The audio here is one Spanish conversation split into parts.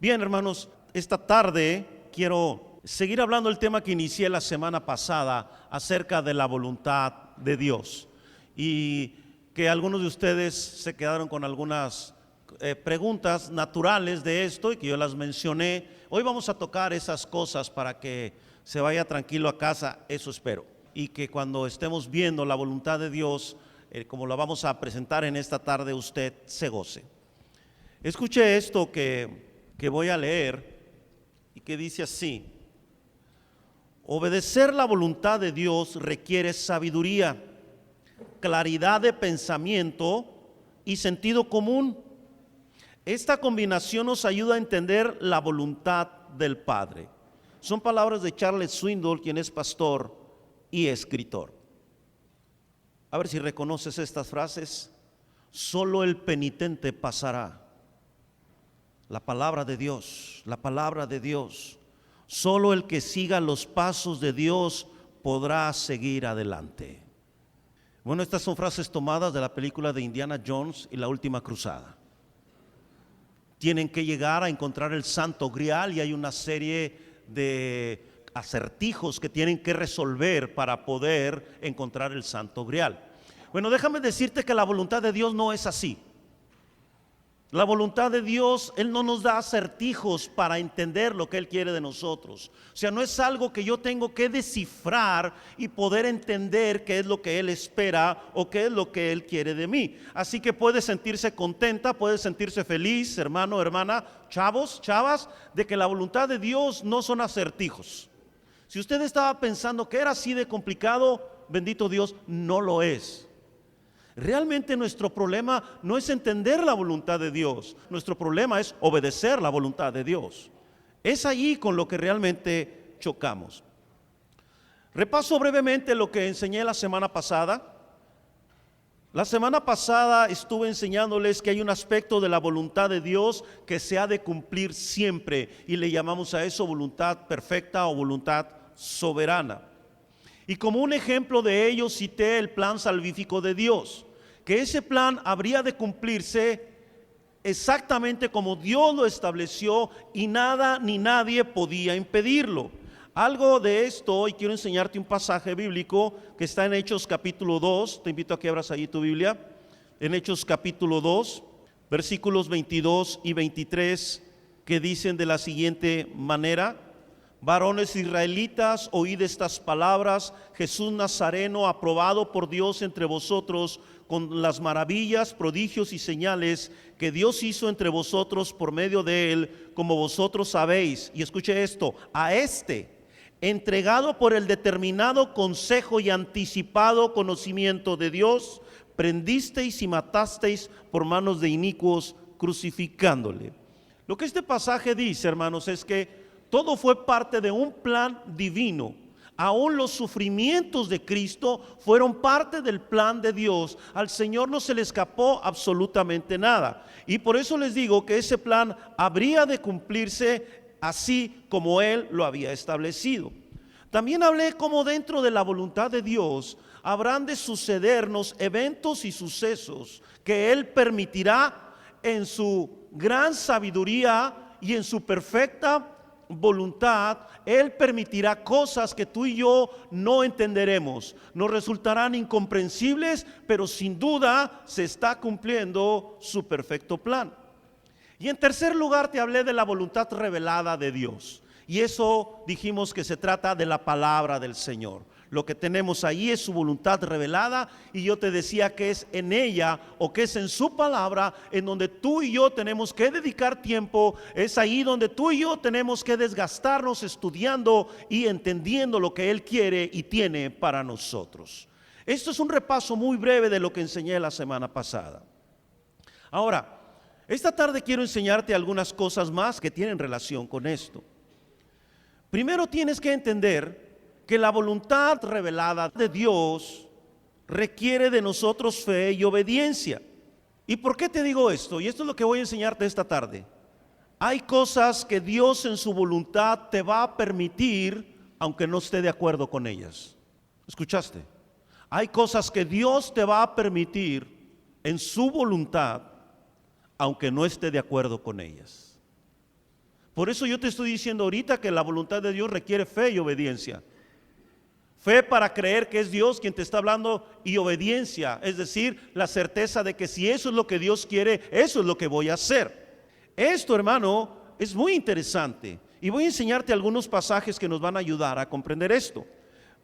Bien, hermanos, esta tarde quiero seguir hablando del tema que inicié la semana pasada acerca de la voluntad de Dios, y que algunos de ustedes se quedaron con algunas preguntas naturales de esto y que yo las mencioné. Hoy vamos a tocar esas cosas para que se vaya tranquilo a casa, eso espero, y que cuando estemos viendo la voluntad de Dios, como la vamos a presentar en esta tarde, usted se goce. Escuche esto que voy a leer y que dice así: obedecer la voluntad de Dios requiere sabiduría, claridad de pensamiento y sentido común. Esta combinación nos ayuda a entender la voluntad del Padre. Son palabras de Charles Swindoll, quien es pastor y escritor. A ver si reconoces estas frases. Solo el penitente pasará. La palabra de Dios, la palabra de Dios. Solo el que siga los pasos de Dios podrá seguir adelante. Bueno, estas son frases tomadas de la película de Indiana Jones y la Última Cruzada. Tienen que llegar a encontrar el Santo Grial y hay una serie de acertijos que tienen que resolver para poder encontrar el Santo Grial. Bueno, déjame decirte que la voluntad de Dios no es así. La voluntad de Dios, Él no nos da acertijos para entender lo que Él quiere de nosotros. O sea, no es algo que yo tengo que descifrar y poder entender qué es lo que Él espera o qué es lo que Él quiere de mí. Así que puede sentirse contenta, puede sentirse feliz, hermano, hermana, chavos, chavas, de que la voluntad de Dios no son acertijos. Si usted estaba pensando que era así de complicado, bendito Dios, no lo es. Realmente nuestro problema no es entender la voluntad de Dios, nuestro problema es obedecer la voluntad de Dios. Es allí con lo que realmente chocamos. Repaso brevemente lo que enseñé la semana pasada. La semana pasada estuve enseñándoles que hay un aspecto de la voluntad de Dios que se ha de cumplir siempre, y le llamamos a eso voluntad perfecta o voluntad soberana. Y como un ejemplo de ello cité el plan salvífico de Dios, que ese plan habría de cumplirse exactamente como Dios lo estableció y nada ni nadie podía impedirlo. Algo de esto hoy quiero enseñarte un pasaje bíblico que está en Hechos capítulo 2, te invito a que abras allí tu Biblia, en Hechos capítulo 2, versículos 22 y 23, que dicen de la siguiente manera: varones israelitas, oíd estas palabras: Jesús Nazareno, aprobado por Dios entre vosotros con las maravillas, prodigios y señales que Dios hizo entre vosotros por medio de él, como vosotros sabéis. Y escuche esto: a este, entregado por el determinado consejo y anticipado conocimiento de Dios, prendisteis y matasteis por manos de inicuos, crucificándole. Lo que este pasaje dice, hermanos, es que todo fue parte de un plan divino. Aún los sufrimientos de Cristo fueron parte del plan de Dios. Al Señor no se le escapó absolutamente nada. Y por eso les digo que ese plan habría de cumplirse así como Él lo había establecido. También hablé como dentro de la voluntad de Dios habrán de sucedernos eventos y sucesos que Él permitirá en su gran sabiduría y en su perfecta voluntad. Él permitirá cosas que tú y yo no entenderemos, nos resultarán incomprensibles, pero sin duda se está cumpliendo su perfecto plan. Y en tercer lugar te hablé de la voluntad revelada de Dios, y eso dijimos que se trata de la palabra del Señor. Lo que tenemos ahí es su voluntad revelada, y yo te decía que es en ella, o que es en su palabra, en donde tú y yo tenemos que dedicar tiempo. Es ahí donde tú y yo tenemos que desgastarnos estudiando y entendiendo lo que Él quiere y tiene para nosotros. Esto es un repaso muy breve de lo que enseñé la semana pasada. Ahora, esta tarde quiero enseñarte algunas cosas más que tienen relación con esto. Primero tienes que entender que la voluntad revelada de Dios requiere de nosotros fe y obediencia. ¿Y por qué te digo esto? Y esto es lo que voy a enseñarte esta tarde. Hay cosas que Dios en su voluntad te va a permitir aunque no esté de acuerdo con ellas. ¿Escuchaste? Hay cosas que Dios te va a permitir en su voluntad aunque no esté de acuerdo con ellas. Por eso yo te estoy diciendo ahorita que la voluntad de Dios requiere fe y obediencia. Fe para creer que es Dios quien te está hablando y obediencia, es decir, la certeza de que si eso es lo que Dios quiere, eso es lo que voy a hacer. Esto, hermano, es muy interesante y voy a enseñarte algunos pasajes que nos van a ayudar a comprender esto.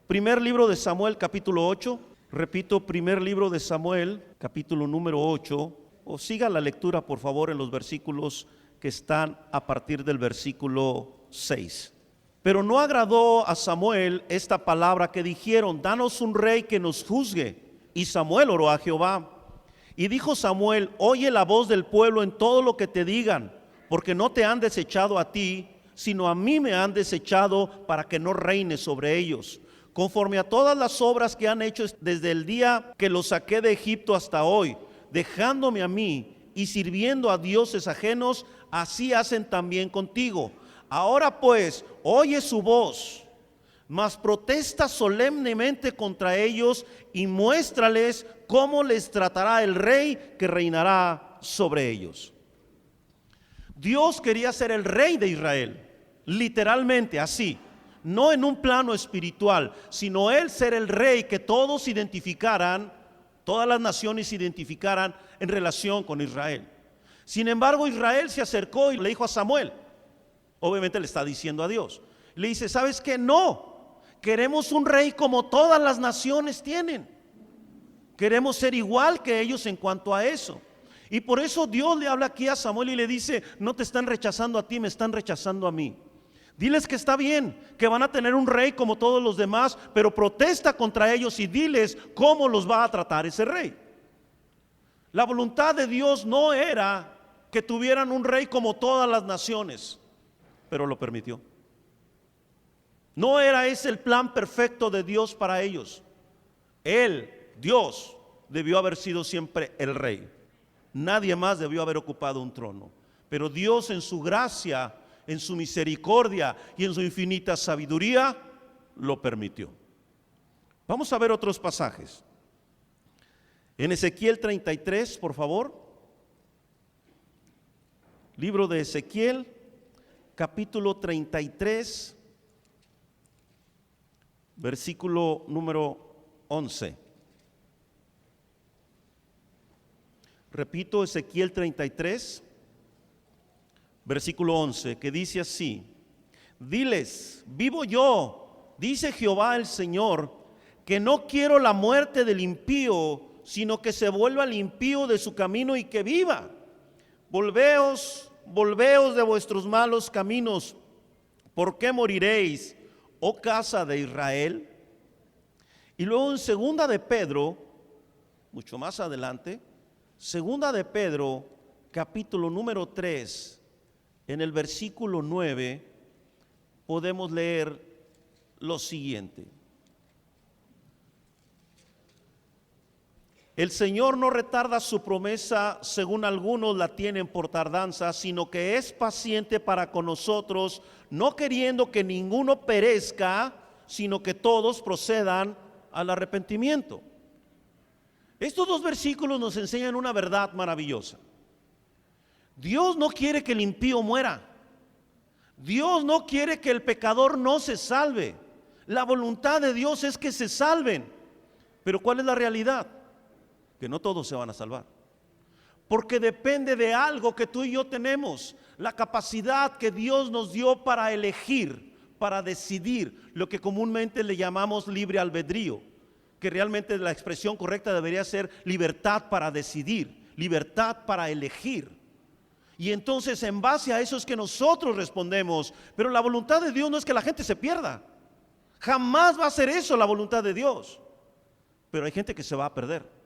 Primer libro de Samuel, capítulo 8. Repito, primer libro de Samuel, capítulo número 8. O siga la lectura, por favor, en los versículos que están a partir del versículo 6. Pero no agradó a Samuel esta palabra que dijeron: danos un rey que nos juzgue. Y Samuel oró a Jehová. Y dijo Samuel: oye la voz del pueblo en todo lo que te digan, porque no te han desechado a ti, sino a mí me han desechado para que no reine sobre ellos. Conforme a todas las obras que han hecho desde el día que los saqué de Egipto hasta hoy, dejándome a mí y sirviendo a dioses ajenos, así hacen también contigo. Ahora pues, oye su voz, mas protesta solemnemente contra ellos y muéstrales cómo les tratará el rey que reinará sobre ellos. Dios quería ser el rey de Israel, literalmente así, no en un plano espiritual, sino él ser el rey que todos identificaran, todas las naciones se identificaran en relación con Israel. Sin embargo, Israel se acercó y le dijo a Samuel, obviamente le está diciendo a Dios, le dice: ¿sabes qué? No, queremos un rey como todas las naciones tienen. Queremos ser igual que ellos en cuanto a eso. Y por eso Dios le habla aquí a Samuel y le dice: no te están rechazando a ti, me están rechazando a mí. Diles que está bien, que van a tener un rey como todos los demás, pero protesta contra ellos y diles cómo los va a tratar ese rey. La voluntad de Dios no era que tuvieran un rey como todas las naciones, pero lo permitió. No era ese el plan perfecto de Dios para ellos. Él, Dios, debió haber sido siempre el rey. Nadie más debió haber ocupado un trono. Pero Dios, en su gracia, en su misericordia y en su infinita sabiduría, lo permitió. Vamos a ver otros pasajes. En Ezequiel 33, por favor. Libro de Ezequiel, capítulo 33, versículo número 11. Repito, Ezequiel 33, versículo 11, que dice así: diles, vivo yo, dice Jehová el Señor, que no quiero la muerte del impío, sino que se vuelva el impío de su camino y que viva. Volveos de vuestros malos caminos. ¿Por qué moriréis, oh casa de Israel? Y luego en segunda de Pedro, mucho más adelante, segunda de Pedro, capítulo número 3, en el versículo 9, podemos leer lo siguiente: el Señor no retarda su promesa, según algunos la tienen por tardanza, sino que es paciente para con nosotros, no queriendo que ninguno perezca, sino que todos procedan al arrepentimiento. Estos dos versículos nos enseñan una verdad maravillosa. Dios no quiere que el impío muera. Dios no quiere que el pecador no se salve. La voluntad de Dios es que se salven. Pero ¿cuál es la realidad? Que no todos se van a salvar, porque depende de algo que tú y yo tenemos, la capacidad que Dios nos dio para elegir, para decidir, lo que comúnmente le llamamos libre albedrío, que realmente la expresión correcta debería ser libertad para decidir, libertad para elegir. Y entonces en base a eso es que nosotros respondemos. Pero la voluntad de Dios no es que la gente se pierda, jamás va a ser eso la voluntad de Dios. Pero hay gente que se va a perder.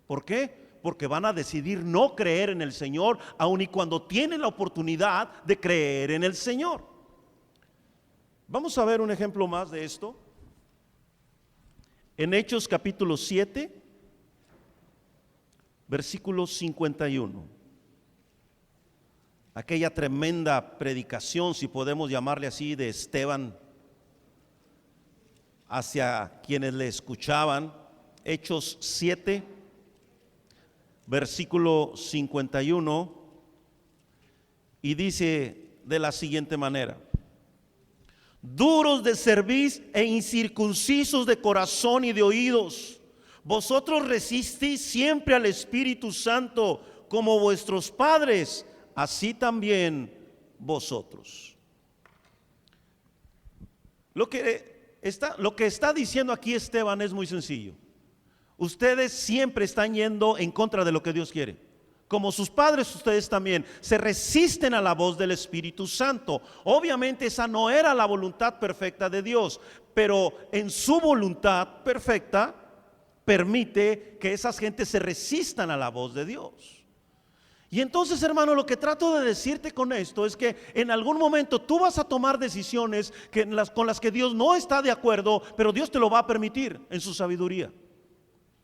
¿Por qué? Porque van a decidir no creer en el Señor, aun y cuando tienen la oportunidad de creer en el Señor. Vamos a ver un ejemplo más de esto. En Hechos capítulo 7, versículo 51. Aquella tremenda predicación, si podemos llamarle así, de Esteban hacia quienes le escuchaban. Hechos 7, versículo 51, y dice de la siguiente manera: duros de cerviz e incircuncisos de corazón y de oídos, vosotros resistís siempre al Espíritu Santo, como vuestros padres, así también vosotros. Lo que está diciendo aquí Esteban es muy sencillo. Ustedes siempre están yendo en contra de lo que Dios quiere. Como sus padres, ustedes también se resisten a la voz del Espíritu Santo. Obviamente esa no era la voluntad perfecta de Dios, pero en su voluntad perfecta permite que esas gentes se resistan a la voz de Dios. Y entonces, hermano, lo que trato de decirte con esto es que en algún momento tú vas a tomar decisiones con las que Dios no está de acuerdo, pero Dios te lo va a permitir en su sabiduría.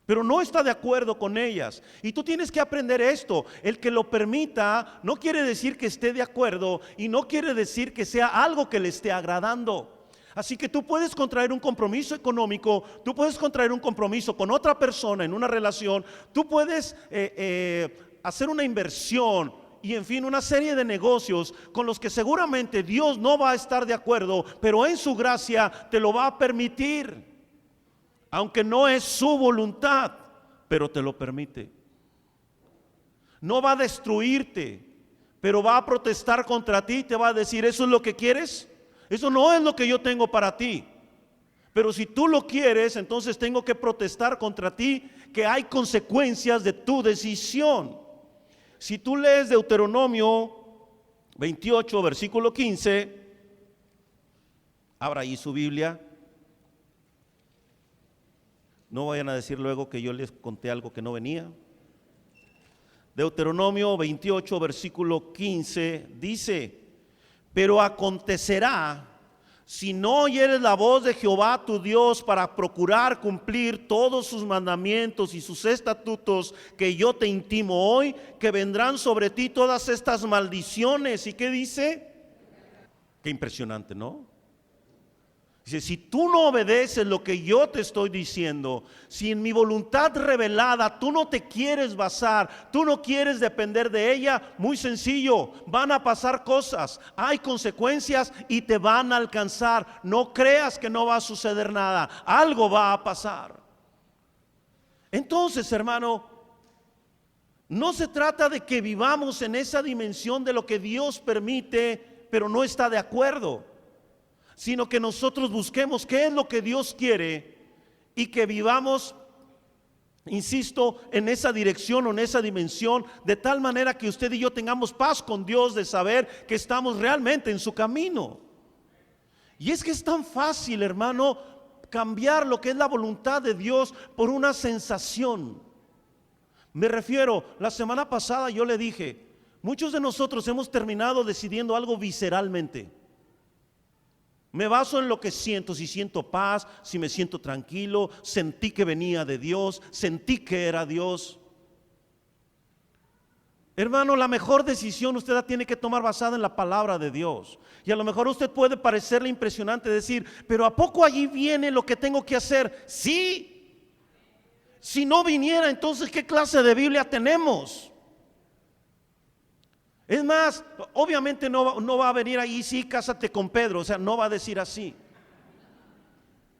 Pero no está de acuerdo con ellas. Y tú tienes que aprender esto: el que lo permita no quiere decir que esté de acuerdo, y no quiere decir que sea algo que le esté agradando. Así que tú puedes contraer un compromiso económico, tú puedes contraer un compromiso con otra persona en una relación, tú puedes hacer una inversión y en fin una serie de negocios con los que seguramente Dios no va a estar de acuerdo, pero en su gracia te lo va a permitir, aunque no es su voluntad, pero te lo permite. No va a destruirte, pero va a protestar contra ti y te va a decir: ¿eso es lo que quieres? Eso no es lo que yo tengo para ti. Pero si tú lo quieres, entonces tengo que protestar contra ti, que hay consecuencias de tu decisión. Si tú lees Deuteronomio 28, versículo 15, abra ahí su Biblia. No vayan a decir luego que yo les conté algo que no venía. Deuteronomio 28, versículo 15 dice: pero acontecerá, si no oyeres la voz de Jehová tu Dios para procurar cumplir todos sus mandamientos y sus estatutos que yo te intimo hoy, que vendrán sobre ti todas estas maldiciones. ¿Y qué dice? Qué impresionante, ¿no? Dice: si tú no obedeces lo que yo te estoy diciendo, si en mi voluntad revelada tú no te quieres basar, tú no quieres depender de ella, muy sencillo, van a pasar cosas, hay consecuencias y te van a alcanzar. No creas que no va a suceder nada, algo va a pasar. Entonces, hermano, no se trata de que vivamos en esa dimensión de lo que Dios permite, pero no está de acuerdo, sino que nosotros busquemos qué es lo que Dios quiere y que vivamos, insisto, en esa dirección o en esa dimensión, de tal manera que usted y yo tengamos paz con Dios, de saber que estamos realmente en su camino. Y es que es tan fácil, hermano, cambiar lo que es la voluntad de Dios por una sensación. Me refiero, la semana pasada yo le dije, muchos de nosotros hemos terminado decidiendo algo visceralmente. Me baso en lo que siento, si siento paz, si me siento tranquilo, sentí que venía de Dios, sentí que era Dios. Hermano, la mejor decisión usted la tiene que tomar basada en la palabra de Dios. Y a lo mejor a usted puede parecerle impresionante decir: pero ¿a poco allí viene lo que tengo que hacer? Sí. Si no viniera, entonces ¿qué clase de Biblia tenemos? Es más, obviamente no va a venir ahí: sí, cásate con Pedro. O sea, no va a decir así,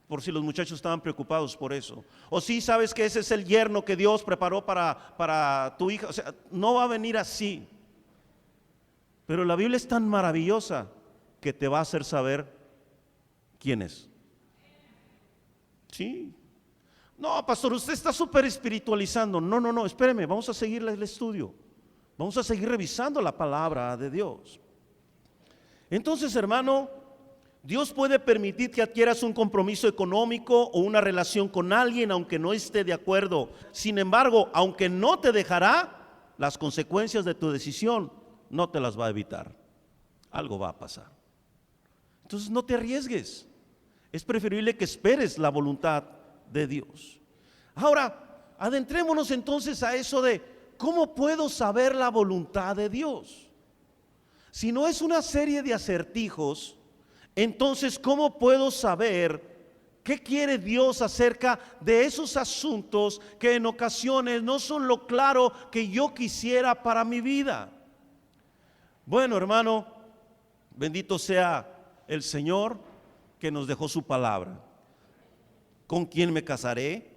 por si los muchachos estaban preocupados por eso. O sí, sabes que ese es el yerno que Dios preparó para tu hija. O sea, no va a venir así. Pero la Biblia es tan maravillosa que te va a hacer saber quién es. Sí. No, pastor, usted está súper espiritualizando. No, espéreme, vamos a seguir el estudio. Vamos a seguir revisando la palabra de Dios. Entonces, hermano, Dios puede permitir que adquieras un compromiso económico o una relación con alguien aunque no esté de acuerdo. Sin embargo, aunque no te dejará, las consecuencias de tu decisión no te las va a evitar. Algo va a pasar. Entonces no te arriesgues. Es preferible que esperes la voluntad de Dios. Ahora, adentrémonos entonces a eso de ¿cómo puedo saber la voluntad de Dios? Si no es una serie de acertijos, entonces ¿cómo puedo saber qué quiere Dios acerca de esos asuntos que en ocasiones no son lo claro que yo quisiera para mi vida? Bueno, hermano, Bendito sea el Señor que nos dejó su palabra. ¿Con quién me casaré?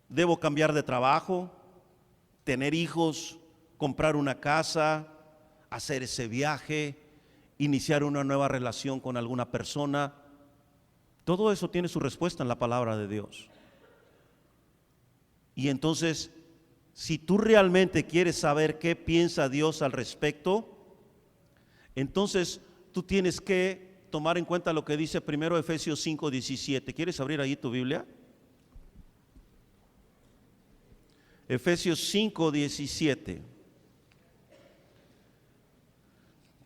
¿Debo cambiar de trabajo? ¿Tener hijos? ¿Comprar una casa? ¿Hacer ese viaje? ¿Iniciar una nueva relación con alguna persona? Todo eso tiene su respuesta en la palabra de Dios. Y entonces, si tú realmente quieres saber qué piensa Dios al respecto, entonces tú tienes que tomar en cuenta lo que dice primero Efesios 5:17. ¿Quieres abrir ahí tu Biblia? Efesios 5:17.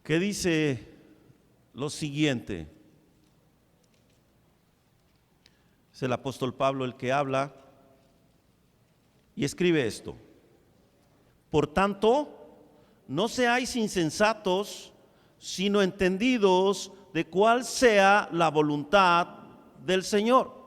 ¿Qué dice lo siguiente? Es el apóstol Pablo el que habla y escribe esto: por tanto, no seáis insensatos, sino entendidos de cuál sea la voluntad del Señor.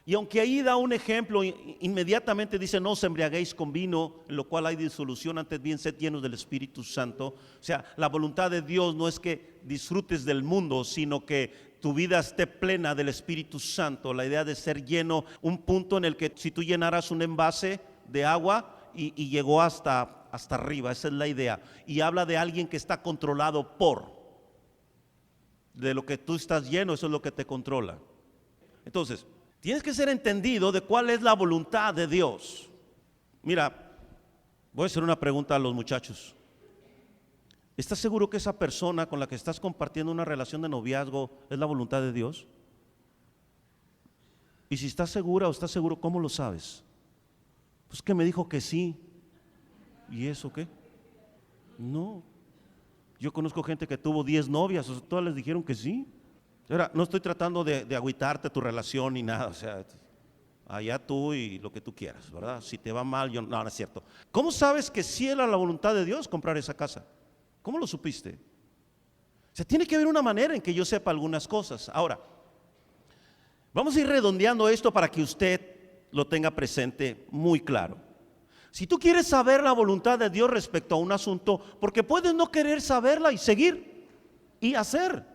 Y aunque ahí da un ejemplo, inmediatamente dice: no os embriaguéis con vino, en lo cual hay disolución, antes bien sed llenos del Espíritu Santo. O sea, la voluntad de Dios no es que disfrutes del mundo, sino que tu vida esté plena del Espíritu Santo. La idea de ser lleno, un punto en el que si tú llenaras un envase de agua y llegó hasta arriba, esa es la idea. Y habla de alguien que está controlado de lo que tú estás lleno, eso es lo que te controla. Entonces, tienes que ser entendido de cuál es la voluntad de Dios. Mira, voy a hacer una pregunta a los muchachos. ¿Estás seguro que esa persona con la que estás compartiendo una relación de noviazgo es la voluntad de Dios? Y si estás segura o estás seguro, ¿cómo lo sabes? Pues que me dijo que sí. ¿Y eso qué? No. Yo conozco gente que tuvo 10 novias, o sea, todas les dijeron que sí. Ahora, no estoy tratando de agüitarte tu relación ni nada, o sea, allá tú y lo que tú quieras, ¿verdad? Si te va mal, no es cierto. ¿Cómo sabes que sí era la voluntad de Dios comprar esa casa? ¿Cómo lo supiste? O sea, tiene que haber una manera en que yo sepa algunas cosas. Ahora, vamos a ir redondeando esto para que usted lo tenga presente muy claro. Si tú quieres saber la voluntad de Dios respecto a un asunto, porque puedes no querer saberla y seguir y hacer.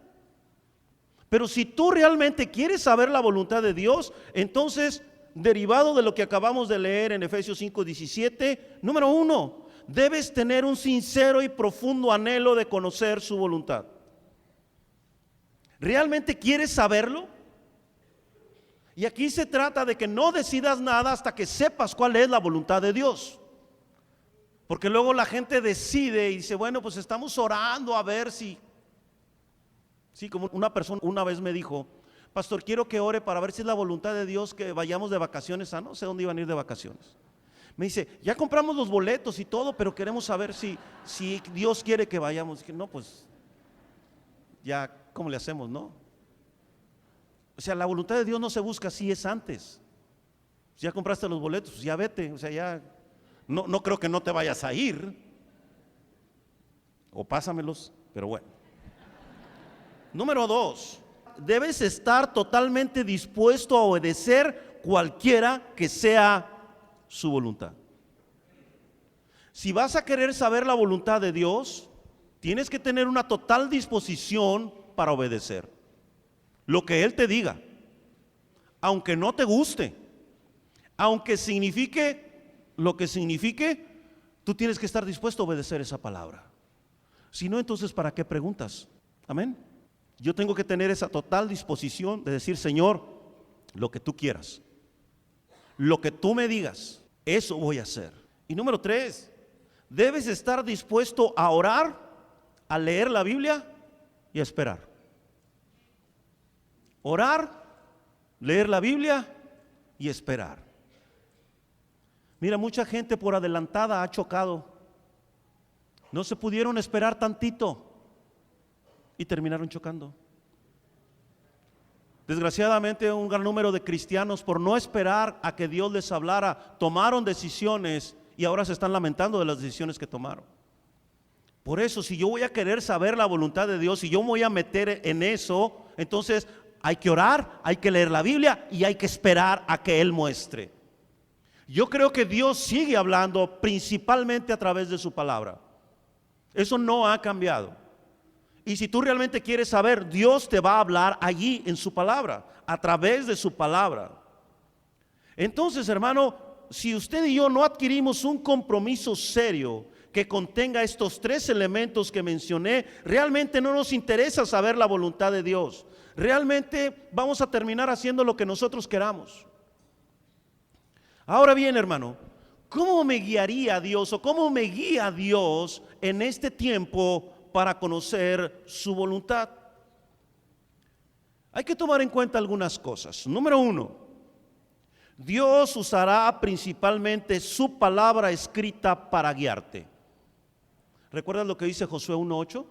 Pero si tú realmente quieres saber la voluntad de Dios, entonces, derivado de lo que acabamos de leer en Efesios 5:17, número 1, debes tener un sincero y profundo anhelo de conocer su voluntad. ¿Realmente quieres saberlo? Y aquí se trata de que no decidas nada hasta que sepas cuál es la voluntad de Dios. Porque luego la gente decide y dice: bueno, pues estamos orando a ver si. Sí, como una persona una vez me dijo: pastor, quiero que ore para ver si es la voluntad de Dios que vayamos de vacaciones a no sé dónde iban a ir de vacaciones. Me dice: ya compramos los boletos y todo, pero queremos saber si Dios quiere que vayamos. Dije: no, pues ya, ¿cómo le hacemos, no? O sea, la voluntad de Dios no se busca así, es antes. Ya compraste los boletos, pues ya vete. O sea, ya no creo que no te vayas a ir. O pásamelos, pero bueno. Número 2, debes estar totalmente dispuesto a obedecer cualquiera que sea su voluntad. Si vas a querer saber la voluntad de Dios, tienes que tener una total disposición para obedecer lo que Él te diga, aunque no te guste, aunque signifique lo que signifique, tú tienes que estar dispuesto a obedecer esa palabra. Si no, entonces ¿para qué preguntas? Amén. Yo tengo que tener esa total disposición de decir: Señor, lo que tú quieras, lo que tú me digas, eso voy a hacer. Y número 3, debes estar dispuesto a orar, a leer la Biblia y a esperar. Orar, leer la Biblia y esperar. Mira, mucha gente por adelantada ha chocado. No se pudieron esperar tantito y terminaron chocando. Desgraciadamente, un gran número de cristianos, por no esperar a que Dios les hablara, tomaron decisiones y ahora se están lamentando de las decisiones que tomaron. Por eso, si yo voy a querer saber la voluntad de Dios, si yo me voy a meter en eso, entonces hay que orar, hay que leer la Biblia y hay que esperar a que Él muestre. Yo creo que Dios sigue hablando principalmente a través de su palabra. Eso no ha cambiado. Y si tú realmente quieres saber, Dios te va a hablar allí en su palabra, a través de su palabra. Entonces, hermano, si usted y yo no adquirimos un compromiso serio que contenga estos tres elementos que mencioné, realmente no nos interesa saber la voluntad de Dios. Realmente vamos a terminar haciendo lo que nosotros queramos. Ahora bien, hermano, ¿cómo me guiaría Dios o cómo me guía Dios en este tiempo para conocer su voluntad? Hay que tomar en cuenta algunas cosas. Número uno, Dios usará principalmente su palabra escrita para guiarte. ¿Recuerdas lo que dice Josué 1:8?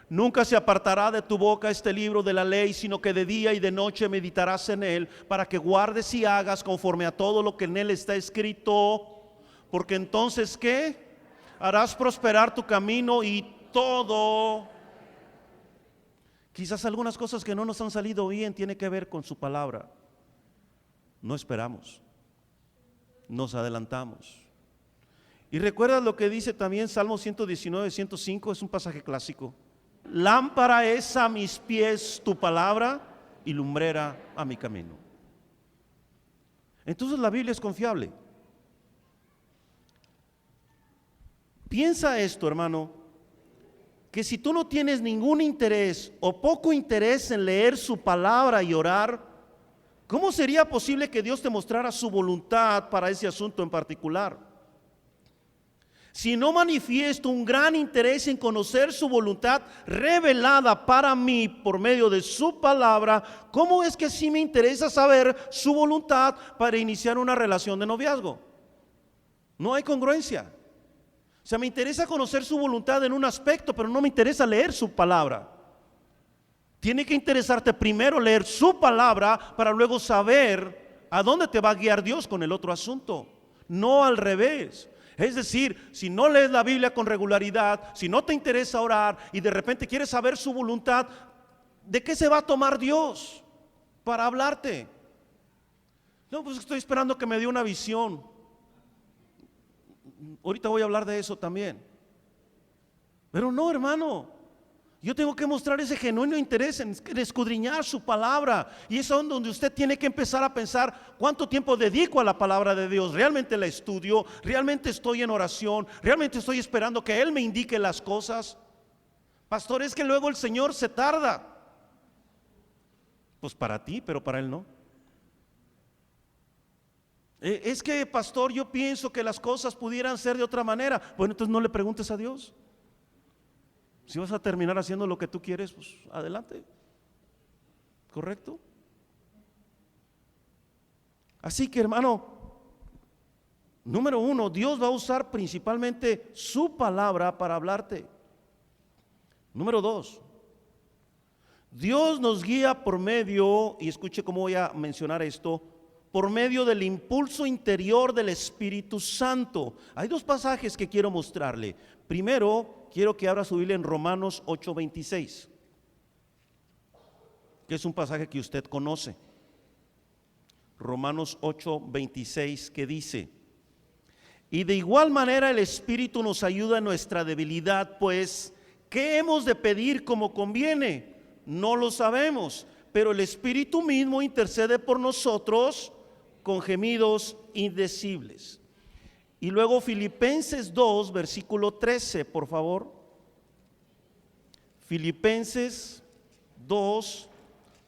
Nunca se apartará de tu boca este libro de la ley, sino que de día y de noche meditarás en él, para que guardes y hagas conforme a todo lo que en él está escrito, porque entonces ¿qué? Harás prosperar tu camino y todo. Quizás algunas cosas que no nos han salido bien tiene que ver con su palabra. No esperamos, nos adelantamos. Y recuerda lo que dice también Salmo 119, 105, es un pasaje clásico. Lámpara es a mis pies tu palabra y lumbrera a mi camino. Entonces la Biblia es confiable. Piensa esto, hermano, que si tú no tienes ningún interés o poco interés en leer su palabra y orar, ¿cómo sería posible que Dios te mostrara su voluntad para ese asunto en particular? Si no manifiesto un gran interés en conocer su voluntad revelada para mí por medio de su palabra, ¿cómo es que sí me interesa saber su voluntad para iniciar una relación de noviazgo? No hay congruencia. O sea, me interesa conocer su voluntad en un aspecto, pero no me interesa leer su palabra. Tiene que interesarte primero leer su palabra para luego saber a dónde te va a guiar Dios con el otro asunto, no al revés. Es decir, si no lees la Biblia con regularidad, si no te interesa orar y de repente quieres saber su voluntad, ¿de qué se va a tomar Dios para hablarte? No, pues estoy esperando que me dé una visión. Ahorita voy a hablar de eso también. Pero no, hermano. Yo tengo que mostrar ese genuino interés en escudriñar su palabra. Y es donde usted tiene que empezar a pensar: ¿cuánto tiempo dedico a la palabra de Dios? ¿Realmente la estudio? ¿Realmente estoy en oración? ¿Realmente estoy esperando que Él me indique las cosas? Pastor, es que luego el Señor se tarda. Pues para ti, pero para Él no. Es que, pastor, yo pienso que las cosas pudieran ser de otra manera. Bueno, entonces no le preguntes a Dios. Si vas a terminar haciendo lo que tú quieres, pues adelante. ¿Correcto? Así que, hermano, número uno, Dios va a usar principalmente su palabra para hablarte. Número dos, Dios nos guía por medio, y escuche cómo voy a mencionar esto, por medio del impulso interior del Espíritu Santo. Hay dos pasajes que quiero mostrarle. Primero, quiero que abra su Biblia en Romanos 8:26, que es un pasaje que usted conoce. Romanos 8:26, que dice: y de igual manera el Espíritu nos ayuda en nuestra debilidad, pues ¿qué hemos de pedir como conviene? No lo sabemos, pero el Espíritu mismo intercede por nosotros con gemidos indecibles. Y luego Filipenses 2, versículo 13, por favor. Filipenses 2,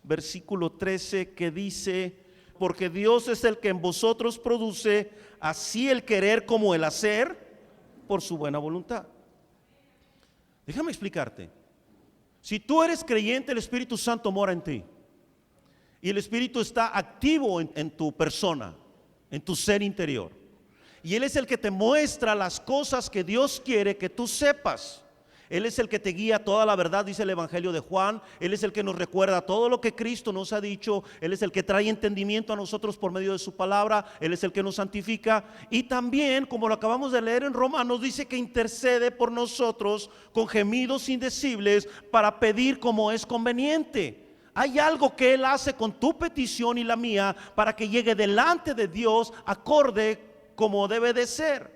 versículo 13, que dice: porque Dios es el que en vosotros produce así el querer como el hacer por su buena voluntad. Déjame explicarte. Si tú eres creyente, el Espíritu Santo mora en ti. Y el Espíritu está activo en tu persona, en tu ser interior. Y Él es el que te muestra las cosas que Dios quiere que tú sepas. Él es el que te guía toda la verdad, dice el Evangelio de Juan. Él es el que nos recuerda todo lo que Cristo nos ha dicho. Él es el que trae entendimiento a nosotros por medio de su palabra. Él es el que nos santifica. Y también, como lo acabamos de leer en Romanos, dice que intercede por nosotros con gemidos indecibles para pedir como es conveniente. Hay algo que Él hace con tu petición y la mía para que llegue delante de Dios acorde como debe de ser.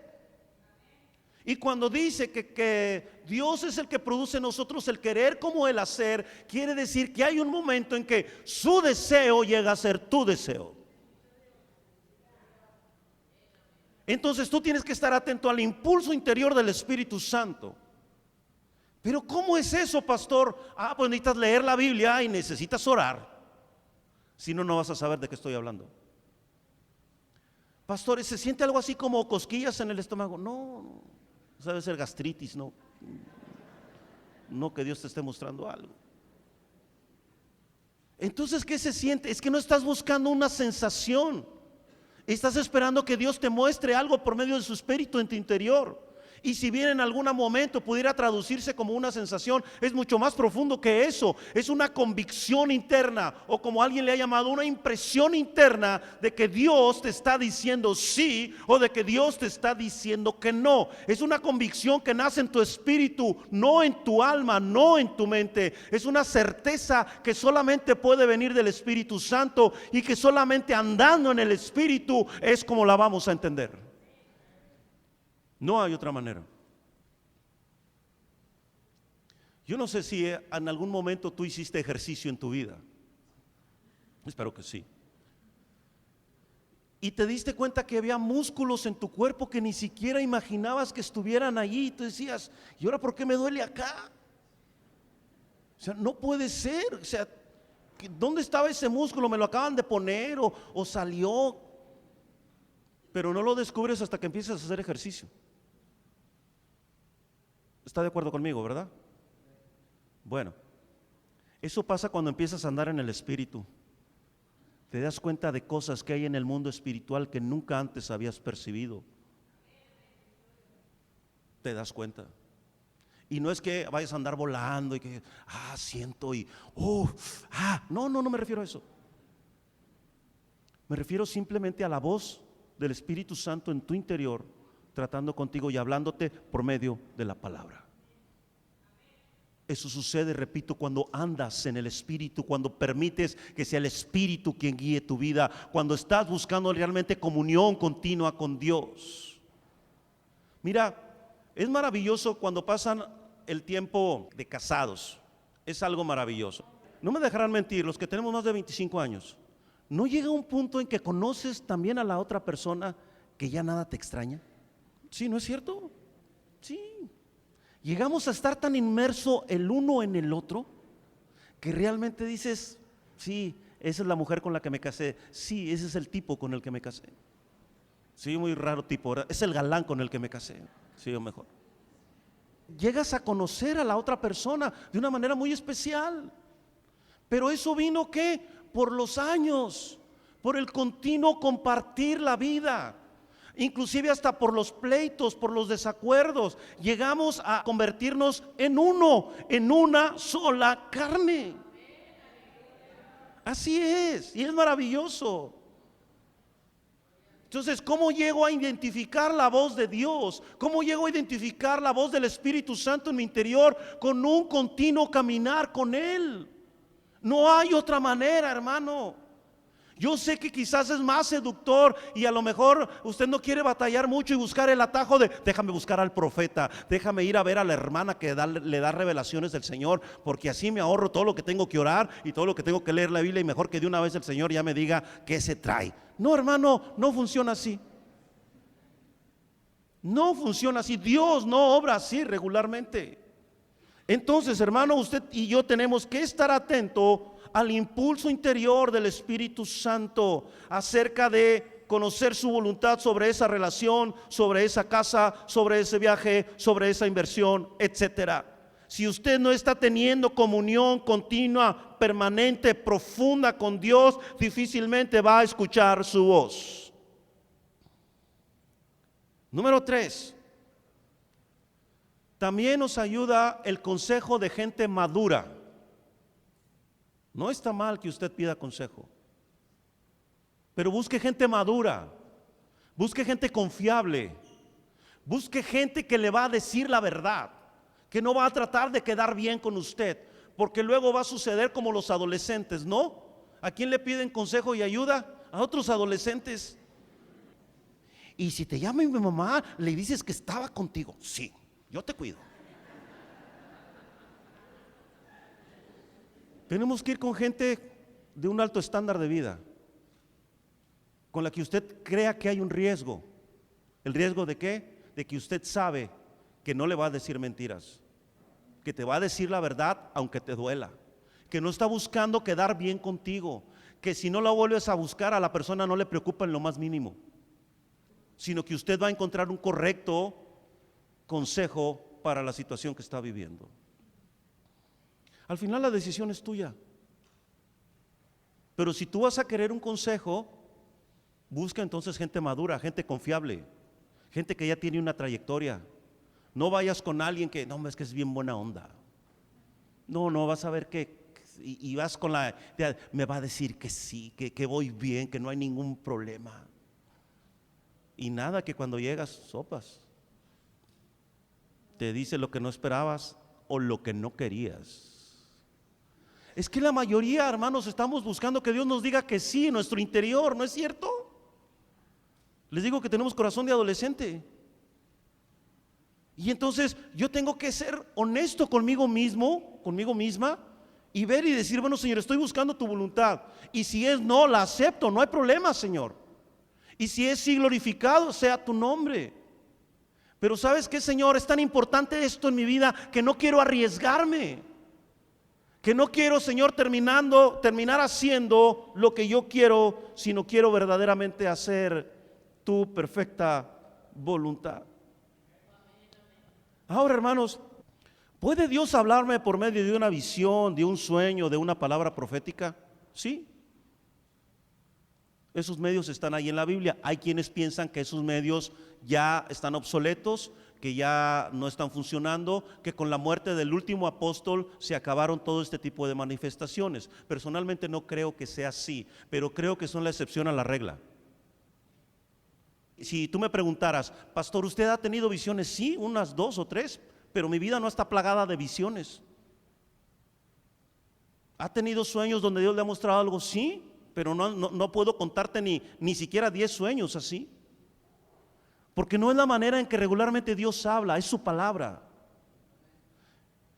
Y cuando dice que Dios es el que produce en nosotros el querer como el hacer, quiere decir que hay un momento en que su deseo llega a ser tu deseo. Entonces tú tienes que estar atento al impulso interior del Espíritu Santo. Pero ¿cómo es eso, pastor? Pues necesitas leer la Biblia y necesitas orar. Si no, no vas a saber de qué estoy hablando. Pastor, ¿se siente algo así como cosquillas en el estómago? No, debe ser gastritis, no que Dios te esté mostrando algo. Entonces, ¿qué se siente? Es que no estás buscando una sensación. Estás esperando que Dios te muestre algo por medio de su Espíritu en tu interior. Y si bien en algún momento pudiera traducirse como una sensación, es mucho más profundo que eso. Es una convicción interna, o como alguien le ha llamado, una impresión interna de que Dios te está diciendo sí, o de que Dios te está diciendo que no. Es una convicción que nace en tu espíritu, no en tu alma, no en tu mente. Es una certeza que solamente puede venir del Espíritu Santo, y que solamente andando en el Espíritu es como la vamos a entender. No hay otra manera. Yo no sé si en algún momento tú hiciste ejercicio en tu vida. Espero que sí. Y te diste cuenta que había músculos en tu cuerpo que ni siquiera imaginabas que estuvieran allí. Y tú decías, ¿y ahora por qué me duele acá? O sea, no puede ser. O sea, ¿dónde estaba ese músculo? ¿Me lo acaban de poner o salió? Pero no lo descubres hasta que empiezas a hacer ejercicio. ¿Está de acuerdo conmigo, verdad? Bueno, eso pasa cuando empiezas a andar en el Espíritu. Te das cuenta de cosas que hay en el mundo espiritual que nunca antes habías percibido. Te das cuenta. Y no es que vayas a andar volando y que, siento y, no me refiero a eso. Me refiero simplemente a la voz del Espíritu Santo en tu interior, tratando contigo y hablándote por medio de la palabra. Eso sucede, repito, cuando andas en el Espíritu, cuando permites que sea el Espíritu quien guíe tu vida, cuando estás buscando realmente comunión continua con Dios. Mira, es maravilloso cuando pasan el tiempo de casados. Es algo maravilloso. No me dejarán mentir, los que tenemos más de 25 años, ¿no llega un punto en que conoces también a la otra persona que ya nada te extraña? Sí, ¿no es cierto? Sí. Llegamos a estar tan inmerso el uno en el otro que realmente dices, sí, esa es la mujer con la que me casé. Sí, ese es el tipo con el que me casé. Sí, muy raro tipo, ¿verdad? Es el galán con el que me casé. Sí, o mejor. Llegas a conocer a la otra persona de una manera muy especial. Pero eso vino ¿qué? Por los años, por el continuo compartir la vida. Inclusive hasta por los pleitos, por los desacuerdos, llegamos a convertirnos en uno, en una sola carne. Así es, y es maravilloso. Entonces, ¿cómo llego a identificar la voz de Dios? ¿Cómo llego a identificar la voz del Espíritu Santo en mi interior? Con un continuo caminar con Él. No hay otra manera, hermano. Yo sé que quizás es más seductor y a lo mejor usted no quiere batallar mucho y buscar el atajo de déjame buscar al profeta, déjame ir a ver a la hermana que le da revelaciones del Señor, porque así me ahorro todo lo que tengo que orar y todo lo que tengo que leer la Biblia, y mejor que de una vez el Señor ya me diga qué se trae. No, hermano, no funciona así. No funciona así. Dios no obra así regularmente. Entonces, hermano, usted y yo tenemos que estar atentos al impulso interior del Espíritu Santo acerca de conocer su voluntad sobre esa relación, sobre esa casa, sobre ese viaje, sobre esa inversión, etcétera. Si usted no está teniendo comunión continua, permanente, profunda con Dios, difícilmente va a escuchar su voz. Número 3. También nos ayuda el consejo de gente madura. No está mal que usted pida consejo, pero busque gente madura, busque gente confiable, busque gente que le va a decir la verdad, que no va a tratar de quedar bien con usted, porque luego va a suceder como los adolescentes, ¿no? ¿A quién le piden consejo y ayuda? A otros adolescentes. Y si te llama mi mamá, le dices que estaba contigo. Sí, yo te cuido. Tenemos que ir con gente de un alto estándar de vida, con la que usted crea que hay un riesgo. ¿El riesgo de qué? De que usted sabe que no le va a decir mentiras, que te va a decir la verdad aunque te duela, que no está buscando quedar bien contigo, que si no la vuelves a buscar a la persona no le preocupa en lo más mínimo, sino que usted va a encontrar un correcto consejo para la situación que está viviendo. Al final la decisión es tuya. Pero si tú vas a querer un consejo, busca entonces gente madura, gente confiable, gente que ya tiene una trayectoria. No vayas con alguien que, no, es que es bien buena onda. No, vas a ver que, y vas con la, me va a decir que sí, que voy bien, que no hay ningún problema. Y nada, que cuando llegas, sopas. Te dice lo que no esperabas o lo que no querías. Es que la mayoría, hermanos, estamos buscando que Dios nos diga que sí en nuestro interior, ¿no es cierto? Les digo que tenemos corazón de adolescente. Y entonces yo tengo que ser honesto conmigo mismo, conmigo misma, y ver y decir, bueno, Señor, estoy buscando tu voluntad. Y si es no, la acepto, no hay problema, Señor. Y si es sí, glorificado sea tu nombre. Pero ¿sabes qué, Señor? Es tan importante esto en mi vida que no quiero arriesgarme. Que no quiero, Señor, terminar haciendo lo que yo quiero, sino quiero verdaderamente hacer tu perfecta voluntad. Ahora, hermanos, ¿puede Dios hablarme por medio de una visión, de un sueño, de una palabra profética? Sí. Esos medios están ahí en la Biblia. Hay quienes piensan que esos medios ya están obsoletos, que ya no están funcionando, que con la muerte del último apóstol se acabaron todo este tipo de manifestaciones. Personalmente no creo que sea así, pero creo que son la excepción a la regla. Si tú me preguntaras, pastor, ¿usted ha tenido visiones? Sí, unas 2 o 3, pero mi vida no está plagada de visiones. ¿Ha tenido sueños donde Dios le ha mostrado algo? Sí, pero no puedo contarte ni siquiera 10 sueños así. Porque no es la manera en que regularmente Dios habla, es su palabra.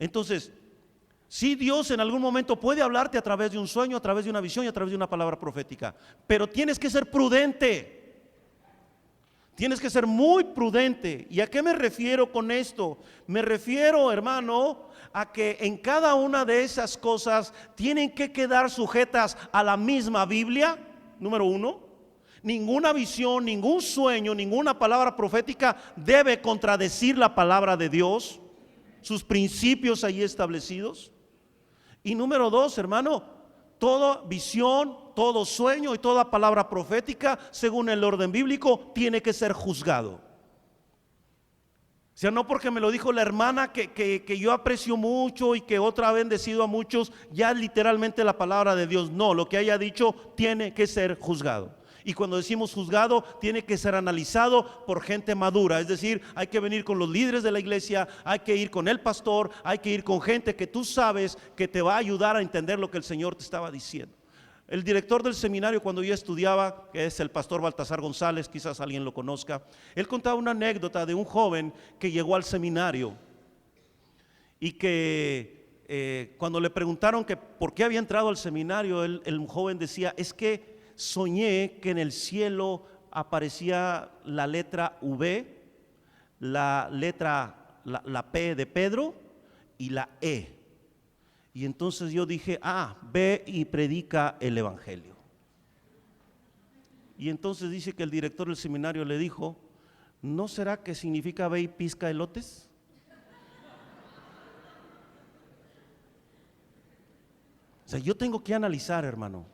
Entonces, sí, Dios en algún momento puede hablarte a través de un sueño, a través de una visión y a través de una palabra profética, pero tienes que ser prudente. Tienes que ser muy prudente. ¿Y a qué me refiero con esto? Me refiero, hermano, a que en cada una de esas cosas tienen que quedar sujetas a la misma Biblia, número 1. Ninguna visión, ningún sueño, ninguna palabra profética debe contradecir la palabra de Dios, sus principios ahí establecidos. Y número 2, hermano, toda visión, todo sueño y toda palabra profética, según el orden bíblico, tiene que ser juzgado. O sea, no porque me lo dijo la hermana que yo aprecio mucho y que otra ha bendecido a muchos, ya literalmente la palabra de Dios. No, lo que haya dicho tiene que ser juzgado. Y cuando decimos juzgado, tiene que ser analizado por gente madura. Es decir, hay que venir con los líderes de la iglesia, hay que ir con el pastor, hay que ir con gente que tú sabes que te va a ayudar a entender lo que el Señor te estaba diciendo. El director del seminario, cuando yo estudiaba, que es el pastor Baltasar González, quizás alguien lo conozca, él contaba una anécdota de un joven que llegó al seminario y que cuando le preguntaron que por qué había entrado al seminario, el joven decía, es que soñé que en el cielo aparecía la letra V, la letra, la P de Pedro y la E. Y entonces yo dije, ve y predica el evangelio. Y entonces dice que el director del seminario le dijo, ¿no será que significa ve y pisca elotes? O sea, yo tengo que analizar, hermano.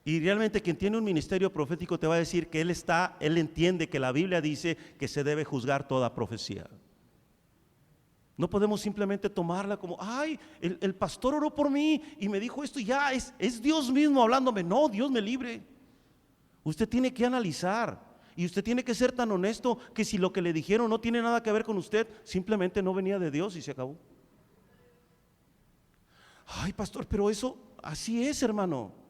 Y realmente quien tiene un ministerio profético te va a decir que él entiende que la Biblia dice que se debe juzgar toda profecía. No podemos simplemente tomarla como, el pastor oró por mí y me dijo esto y ya, es Dios mismo hablándome. No, Dios me libre. Usted tiene que analizar y usted tiene que ser tan honesto que si lo que le dijeron no tiene nada que ver con usted, simplemente no venía de Dios y se acabó. Pastor, pero eso así es, hermano.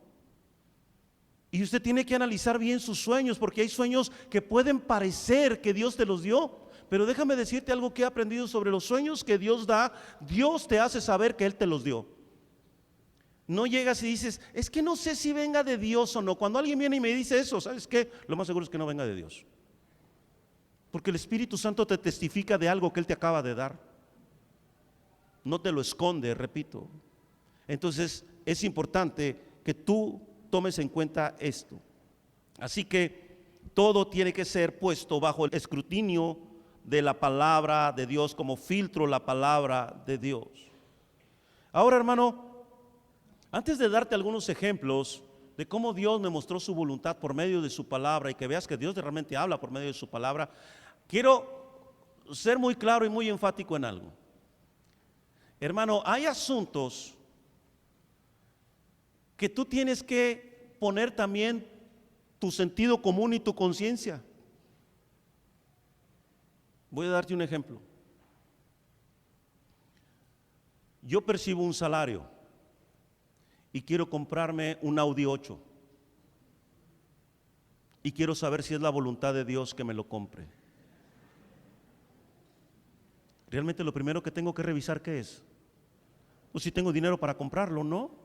Y usted tiene que analizar bien sus sueños, porque hay sueños que pueden parecer que Dios te los dio. Pero déjame decirte algo que he aprendido sobre los sueños que Dios da. Dios te hace saber que Él te los dio. No llegas y dices, es que no sé si venga de Dios o no. Cuando alguien viene y me dice eso, ¿sabes qué? Lo más seguro es que no venga de Dios. Porque el Espíritu Santo te testifica de algo que Él te acaba de dar. No te lo esconde, repito. Entonces es importante que tú tomes en cuenta esto. Así que todo tiene que ser puesto bajo el escrutinio de la palabra de Dios, como filtro la palabra de Dios. Ahora, hermano, antes de darte algunos ejemplos de cómo Dios me mostró su voluntad por medio de su palabra y que veas que Dios realmente habla por medio de su palabra, quiero ser muy claro y muy enfático en algo. Hermano, hay asuntos que tú tienes que poner también tu sentido común y tu conciencia. Voy a darte un ejemplo. Yo percibo un salario y quiero comprarme un Audi 8 y quiero saber si es la voluntad de Dios que me lo compre. Realmente lo primero que tengo que revisar, ¿qué es? Pues si tengo dinero para comprarlo, ¿no?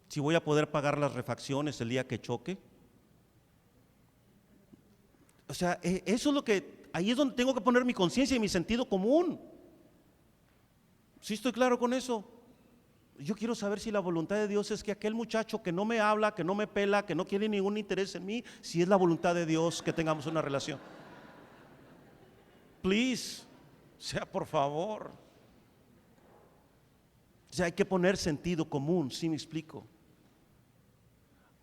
Si voy a poder pagar las refacciones el día que choque. O sea, eso es lo que, ahí es donde tengo que poner mi conciencia y mi sentido común. ¿Sí estoy claro con eso? Yo quiero saber si la voluntad de Dios es que aquel muchacho que no me habla, que no me pela, que no tiene ningún interés en mí, si es la voluntad de Dios que tengamos una relación. Please, o sea, por favor. O sea, hay que poner sentido común, ¿sí me explico?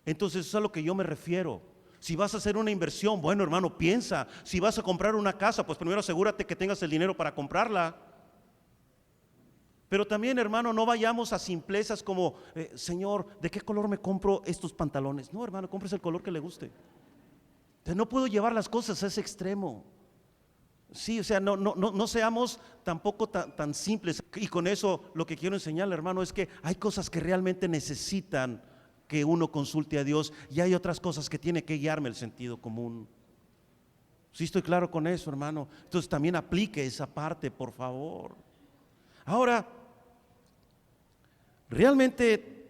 Entonces eso es a lo que yo me refiero. Si vas a hacer una inversión, bueno, hermano, piensa. Si vas a comprar una casa, pues primero asegúrate que tengas el dinero para comprarla. Pero también, hermano, no vayamos a simplezas como, Señor, ¿de qué color me compro estos pantalones? No, hermano, compres el color que le guste. Entonces, no puedo llevar las cosas a ese extremo. Sí, o sea, no seamos tampoco tan simples. Y con eso lo que quiero enseñarle, hermano, es que hay cosas que realmente necesitan que uno consulte a Dios y hay otras cosas que tiene que guiarme el sentido común. Sí, estoy claro con eso, hermano. Entonces también aplique esa parte, por favor. Ahora, ¿realmente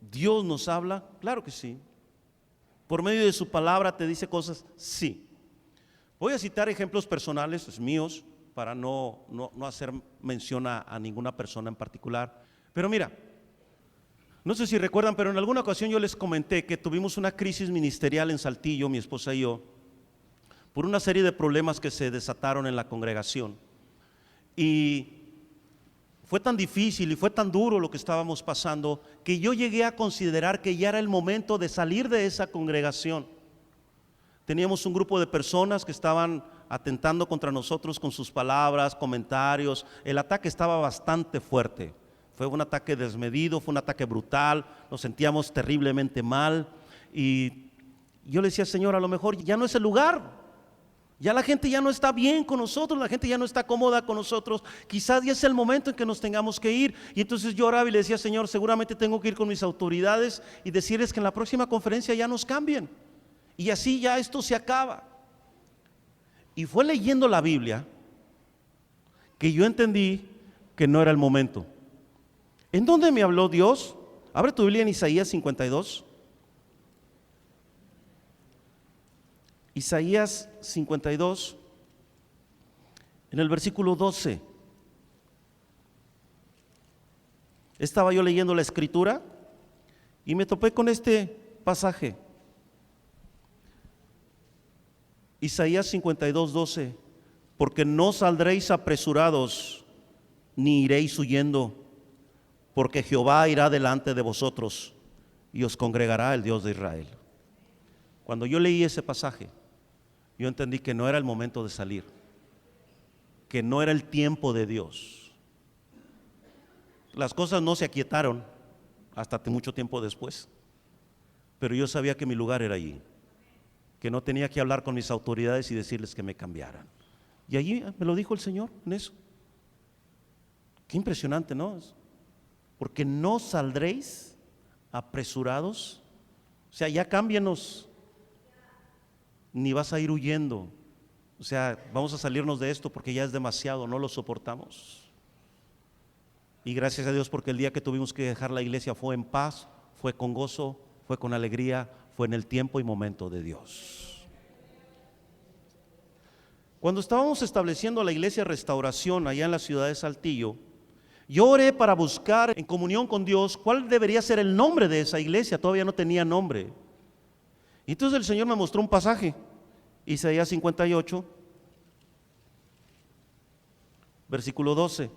Dios nos habla? Claro que sí. ¿Por medio de su palabra te dice cosas? Sí. Voy a citar ejemplos personales, míos, para no hacer mención a ninguna persona en particular. Pero mira, no sé si recuerdan, pero en alguna ocasión yo les comenté que tuvimos una crisis ministerial en Saltillo, mi esposa y yo, por una serie de problemas que se desataron en la congregación. Y fue tan difícil y fue tan duro lo que estábamos pasando que yo llegué a considerar que ya era el momento de salir de esa congregación. Teníamos un grupo de personas que estaban atentando contra nosotros con sus palabras, comentarios. El ataque estaba bastante fuerte. Fue un ataque desmedido, fue un ataque brutal, nos sentíamos terriblemente mal. Y yo le decía, Señor, a lo mejor ya no es el lugar. Ya la gente ya no está bien con nosotros, la gente ya no está cómoda con nosotros. Quizás ya es el momento en que nos tengamos que ir. Y entonces yo oraba y le decía, Señor, seguramente tengo que ir con mis autoridades y decirles que en la próxima conferencia ya nos cambien. Y así ya esto se acaba. Y fue leyendo la Biblia que yo entendí que no era el momento. ¿En dónde me habló Dios? Abre tu Biblia en Isaías 52. Isaías 52, en el versículo 12. Estaba yo leyendo la escritura y me topé con este pasaje. Isaías 52, 12. Porque no saldréis apresurados, ni iréis huyendo, porque Jehová irá delante de vosotros y os congregará el Dios de Israel. Cuando yo leí ese pasaje, yo entendí que no era el momento de salir, que no era el tiempo de Dios. Las cosas no se aquietaron hasta mucho tiempo después, pero yo sabía que mi lugar era allí, que no tenía que hablar con mis autoridades y decirles que me cambiaran. Y allí me lo dijo el Señor en eso. Qué impresionante, ¿no? Porque no saldréis apresurados. O sea, ya cámbienos, ni vas a ir huyendo. O sea, vamos a salirnos de esto porque ya es demasiado, no lo soportamos. Y gracias a Dios porque el día que tuvimos que dejar la iglesia fue en paz, fue con gozo, fue con alegría, fue en el tiempo y momento de Dios. Cuando estábamos estableciendo la iglesia Restauración allá en la ciudad de Saltillo, yo oré para buscar en comunión con Dios cuál debería ser el nombre de esa iglesia. Todavía no tenía nombre. Y entonces el Señor me mostró un pasaje, Isaías 58, versículo 12.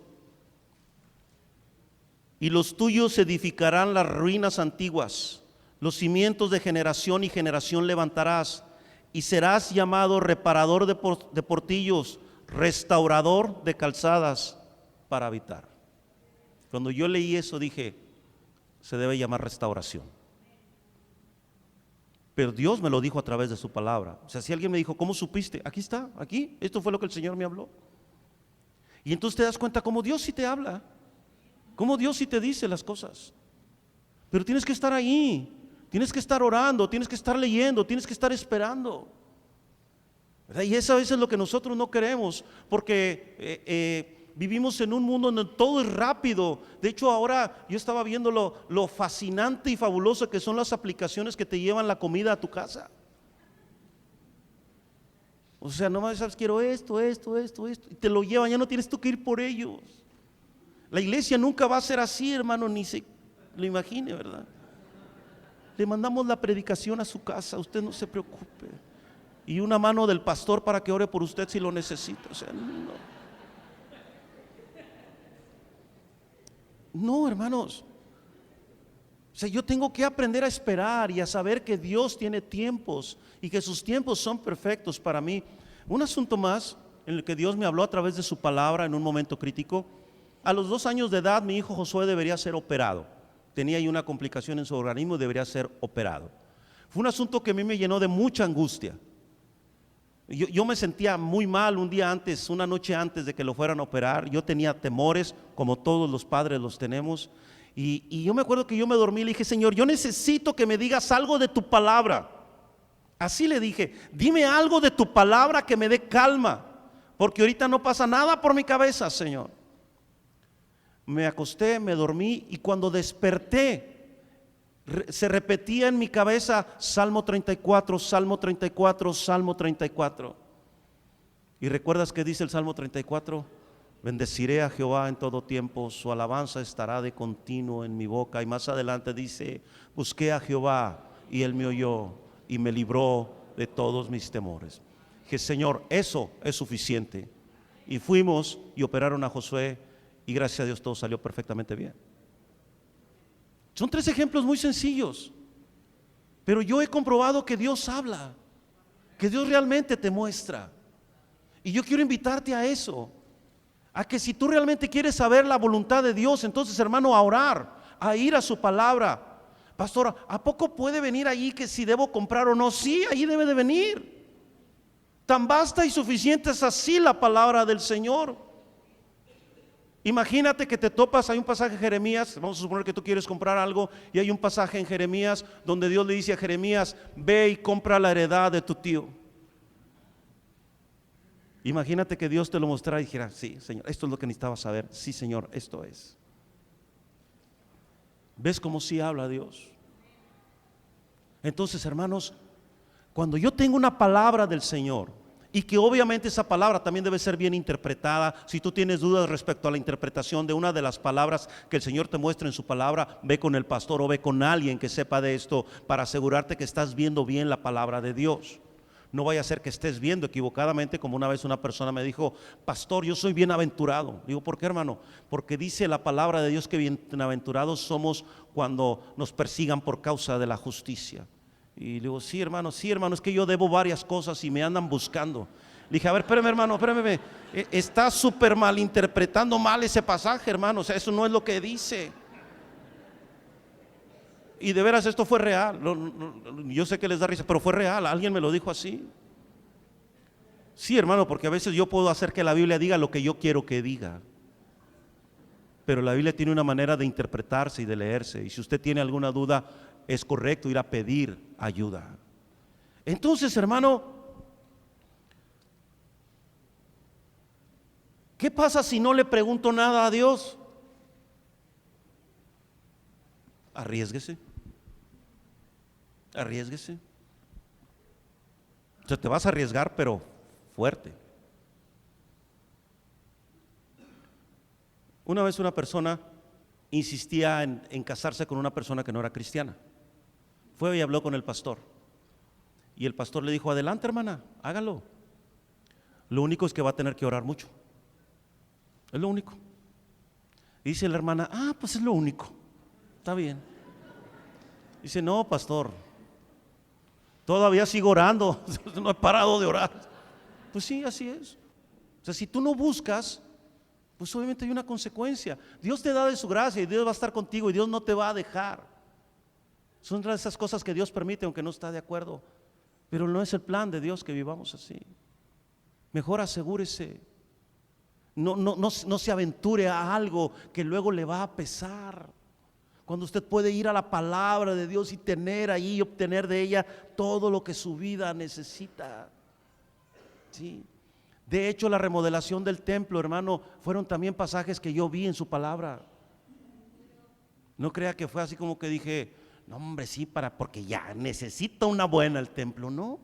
Y los tuyos edificarán las ruinas antiguas, los cimientos de generación y generación levantarás, y serás llamado reparador de portillos, restaurador de calzadas para habitar. Cuando yo leí eso dije, se debe llamar restauración. Pero Dios me lo dijo a través de su palabra. O sea, si alguien me dijo, ¿cómo supiste? Aquí está, aquí, esto fue lo que el Señor me habló. Y entonces te das cuenta cómo Dios sí te habla, cómo Dios sí te dice las cosas. Pero tienes que estar ahí, tienes que estar orando, tienes que estar leyendo, tienes que estar esperando, ¿verdad? Y eso a veces es lo que nosotros no queremos, porque vivimos en un mundo donde todo es rápido. De hecho, ahora yo estaba viendo lo fascinante y fabuloso que son las aplicaciones que te llevan la comida a tu casa. O sea, nomás sabes, quiero esto, y te lo llevan, ya no tienes tú que ir por ellos. La iglesia nunca va a ser así, hermano, ni se lo imagine, ¿verdad? Le mandamos la predicación a su casa, usted no se preocupe. Y una mano del pastor para que ore por usted si lo necesita. O sea, no, hermanos. O sea, yo tengo que aprender a esperar y a saber que Dios tiene tiempos y que sus tiempos son perfectos para mí. Un asunto más en el que Dios me habló a través de su palabra en un momento crítico. A los 2 años de edad mi hijo Josué debería ser operado. Tenía ahí una complicación en su organismo y debería ser operado. Fue un asunto que a mí me llenó de mucha angustia. Yo me sentía muy mal un día antes, una noche antes de que lo fueran a operar. Yo tenía temores, como todos los padres los tenemos. Y yo me acuerdo que yo me dormí y le dije, Señor, yo necesito que me digas algo de tu palabra. Así le dije, dime algo de tu palabra que me dé calma, porque ahorita no pasa nada por mi cabeza, Señor. Me acosté, me dormí y cuando desperté se repetía en mi cabeza Salmo 34, Salmo 34, Salmo 34. ¿Y recuerdas que dice el Salmo 34? Bendeciré a Jehová en todo tiempo, su alabanza estará de continuo en mi boca. Y más adelante dice, busqué a Jehová y Él me oyó y me libró de todos mis temores. Dije, Señor, eso es suficiente. Y fuimos y operaron a Josué y gracias a Dios todo salió perfectamente bien. Son 3 ejemplos muy sencillos, pero yo he comprobado que Dios habla, que Dios realmente te muestra. Y yo quiero invitarte a eso, a que si tú realmente quieres saber la voluntad de Dios, entonces, hermano, a orar, a ir a su palabra. Pastor, ¿a poco puede venir ahí que si debo comprar o no? Sí, ahí debe de venir. Tan basta y suficiente es así la palabra del Señor. Imagínate que te topas, hay un pasaje en Jeremías, vamos a suponer que tú quieres comprar algo y hay un pasaje en Jeremías donde Dios le dice a Jeremías, ve y compra la heredad de tu tío. Imagínate que Dios te lo mostrara y dijera, sí, Señor, esto es lo que necesitaba saber. Sí, Señor, esto es. ¿Ves cómo sí habla Dios? Entonces, hermanos, cuando yo tengo una palabra del Señor, y que obviamente esa palabra también debe ser bien interpretada. Si tú tienes dudas respecto a la interpretación de una de las palabras que el Señor te muestra en su palabra, ve con el pastor o ve con alguien que sepa de esto para asegurarte que estás viendo bien la palabra de Dios. No vaya a ser que estés viendo equivocadamente, como una vez una persona me dijo, pastor, yo soy bienaventurado. Digo, ¿por qué, hermano? Porque dice la palabra de Dios que bienaventurados somos cuando nos persigan por causa de la justicia. Y le digo, sí hermano, es que yo debo varias cosas y me andan buscando. Le dije, a ver, espérame hermano, espérame, está súper mal interpretando mal ese pasaje, hermano, o sea, eso no es lo que dice. Y de veras esto fue real, yo sé que les da risa, pero fue real, alguien me lo dijo así. Sí hermano, porque a veces yo puedo hacer que la Biblia diga lo que yo quiero que diga, pero la Biblia tiene una manera de interpretarse y de leerse, y si usted tiene alguna duda, es correcto ir a pedir ayuda. Entonces, hermano, ¿qué pasa si no le pregunto nada a Dios? Arriésguese. Arriésguese. O sea, te vas a arriesgar, pero fuerte. Una vez una persona insistía en casarse con una persona que no era cristiana. Fue y habló con el pastor. Y el pastor le dijo: adelante, hermana, hágalo. Lo único es que va a tener que orar mucho. Es lo único. Y dice la hermana: pues es lo único. Está bien. Dice: no, pastor, todavía sigo orando, no he parado de orar. Pues sí, así es. O sea, si tú no buscas, pues obviamente hay una consecuencia. Dios te da de su gracia y Dios va a estar contigo y Dios no te va a dejar. Son de esas cosas que Dios permite aunque no está de acuerdo, pero no es el plan de Dios que vivamos así. Mejor asegúrese. No se aventure a algo que luego le va a pesar. Cuando usted puede ir a la palabra de Dios y tener ahí y obtener de ella todo lo que su vida necesita. Sí. De hecho, la remodelación del templo, hermano, fueron también pasajes que yo vi en su palabra. No crea que fue así como que dije: no, hombre, sí, porque ya necesita una buena el templo. No.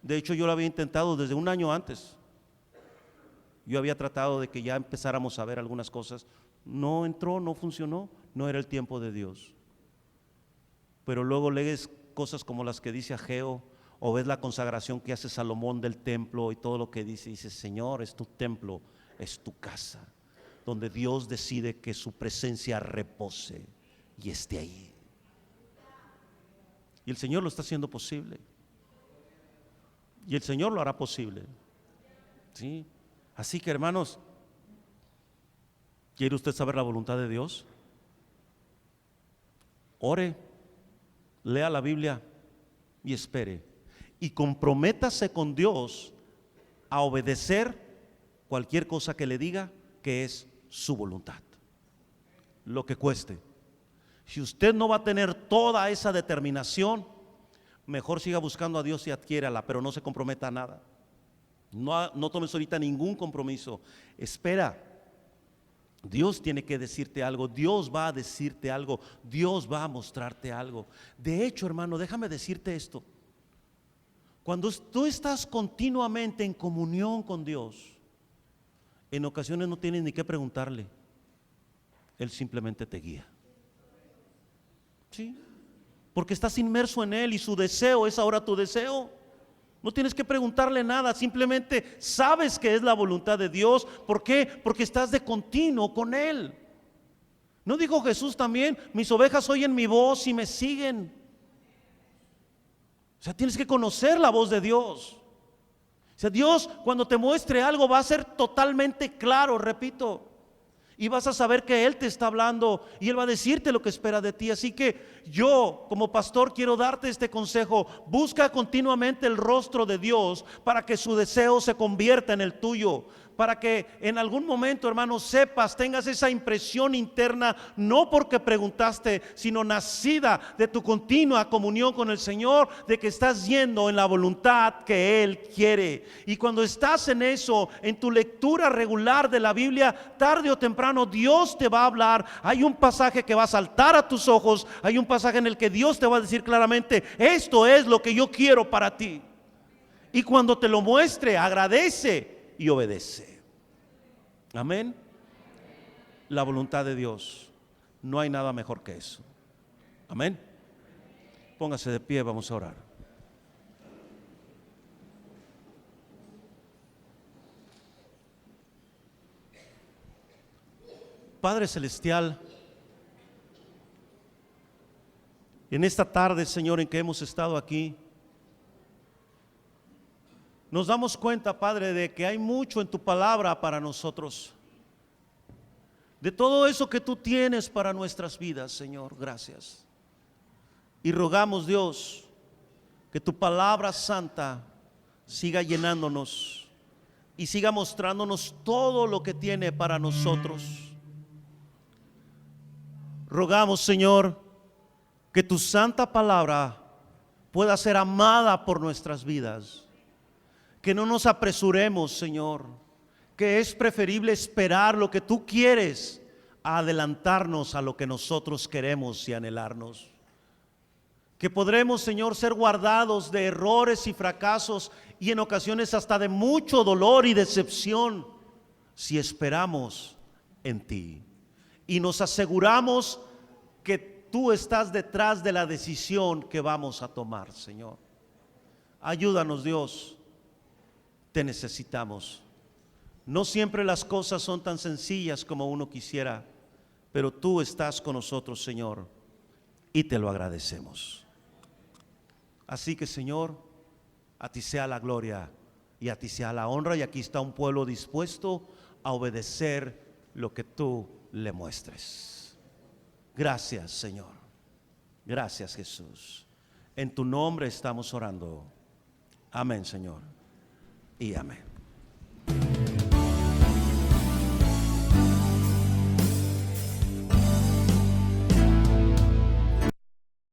De hecho, yo lo había intentado desde un año antes. Yo había tratado de que ya empezáramos a ver algunas cosas. No entró, no funcionó, no era el tiempo de Dios. Pero luego lees cosas como las que dice Ageo, o ves la consagración que hace Salomón del templo y todo lo que dice. Señor, es tu templo, es tu casa, donde Dios decide que su presencia repose y esté ahí. Y el Señor lo está haciendo posible. Y el Señor lo hará posible. ¿Sí? Así que, hermanos, ¿quiere usted saber la voluntad de Dios? Ore, lea la Biblia y espere. Y comprométase con Dios a obedecer cualquier cosa que le diga que es su voluntad, lo que cueste. Si usted no va a tener toda esa determinación, mejor siga buscando a Dios y adquiérala, pero no se comprometa a nada. No tomes ahorita ningún compromiso. Espera. Dios tiene que decirte algo, Dios va a decirte algo, Dios va a mostrarte algo. De hecho, hermano, déjame decirte esto. Cuando tú estás continuamente en comunión con Dios, en ocasiones no tienes ni que preguntarle, Él simplemente te guía. ¿Sí? Porque estás inmerso en Él y su deseo es ahora tu deseo. No tienes que preguntarle nada, simplemente sabes que es la voluntad de Dios. ¿Por qué? Porque estás de continuo con Él. ¿No dijo Jesús también: mis ovejas oyen mi voz y me siguen? O sea, tienes que conocer la voz de Dios. O sea, Dios cuando te muestre algo va a ser totalmente claro, repito. Y vas a saber que Él te está hablando y Él va a decirte lo que espera de ti. Así que yo como pastor quiero darte este consejo: busca continuamente el rostro de Dios para que su deseo se convierta en el tuyo, para que en algún momento, hermano, sepas, tengas esa impresión interna, no porque preguntaste, sino nacida de tu continua comunión con el Señor, de que estás yendo en la voluntad que Él quiere. Y cuando estás en eso, en tu lectura regular de la Biblia, tarde o temprano Dios te va a hablar. Hay un pasaje que va a saltar a tus ojos, hay un pasaje en el que Dios te va a decir claramente: esto es lo que yo quiero para ti. Y cuando te lo muestre, agradece y obedece. Amén. La voluntad de Dios, no hay nada mejor que eso. Amén. Póngase de pie, vamos a orar. Padre celestial, en esta tarde, Señor, en que hemos estado aquí, nos damos cuenta, Padre, de que hay mucho en tu palabra para nosotros, de todo eso que tú tienes para nuestras vidas, Señor. Gracias. Y rogamos, Dios, que tu palabra santa siga llenándonos y siga mostrándonos todo lo que tiene para nosotros. Rogamos, Señor, que tu santa palabra pueda ser amada por nuestras vidas, que no nos apresuremos, Señor, que es preferible esperar lo que tú quieres a adelantarnos a lo que nosotros queremos y anhelarnos. Que podremos, Señor, ser guardados de errores y fracasos y en ocasiones hasta de mucho dolor y decepción si esperamos en ti y nos aseguramos que tú estás detrás de la decisión que vamos a tomar, Señor. Ayúdanos, Dios, te necesitamos. No siempre las cosas son tan sencillas como uno quisiera, pero tú estás con nosotros, Señor, y te lo agradecemos. Así que, Señor, a ti sea la gloria y a ti sea la honra, y aquí está un pueblo dispuesto a obedecer lo que tú le muestres. Gracias, Señor. Gracias, Jesús. En tu nombre estamos orando. Amén, Señor. Y amén.